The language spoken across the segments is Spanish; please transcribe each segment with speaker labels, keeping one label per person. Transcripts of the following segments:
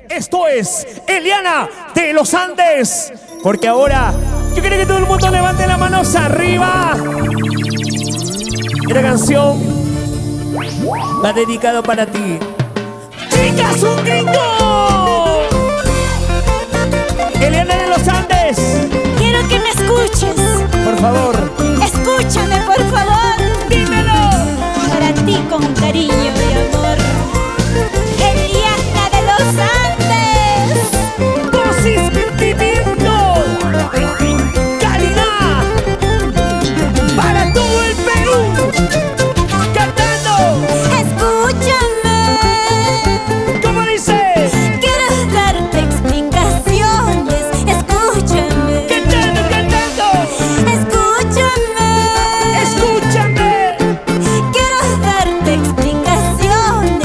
Speaker 1: Esto es Eliana de los Andes. Porque ahora yo quiero que todo el mundo levante las manos arriba. Esta canción va dedicado para ti. ¡Chicas, un grito! Eliana de los Andes.
Speaker 2: Quiero que me escuches.
Speaker 1: Por favor.
Speaker 2: Escúchame, por favor.
Speaker 1: Dímelo.
Speaker 2: Para ti con cariño y amor. Eliana de los Andes.
Speaker 1: Dosis, sentimiento, calidad para todo el Perú. Cantando.
Speaker 2: Escúchame.
Speaker 1: ¿Cómo dice?
Speaker 2: Quiero darte explicaciones. Escúchame.
Speaker 1: Cantando, cantando.
Speaker 2: Escúchame.
Speaker 1: Escúchame.
Speaker 2: Quiero darte explicaciones.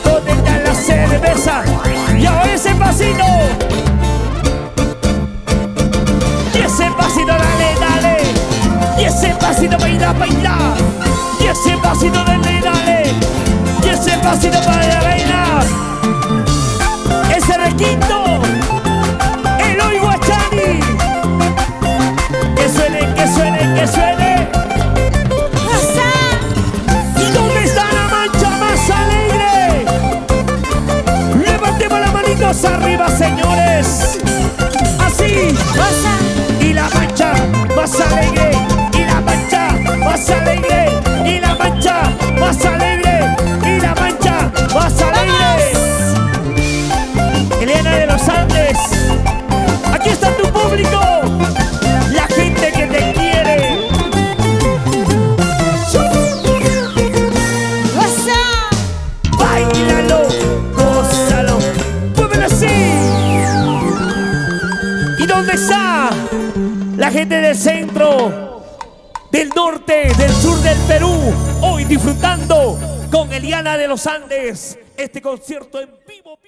Speaker 1: ¿Dónde está la cerveza? Y ahora ese pasito. Y ese pasito, dale, dale. Y ese pasito, baila, baila. Y ese pasito, dale, dale. Y ese pasito para bailar. Ese requinto. El hoy guachani. Que suene, que suene, que suene. ¿Y dónde está la mancha más alegre? Levantemos las manitos arriba, señores. Así. Y la mancha más alegre. Y la mancha más alegre. Y la mancha más alegre. Y la mancha más alegre. Eliana de los Andes. Aquí está tu público. La gente que te quiere. Báilalo, gózalo, muévelo así. ¿Y dónde está la gente del centro, del norte, del sur del Perú? Hoy disfrutando con Eliana de los Andes este concierto en vivo.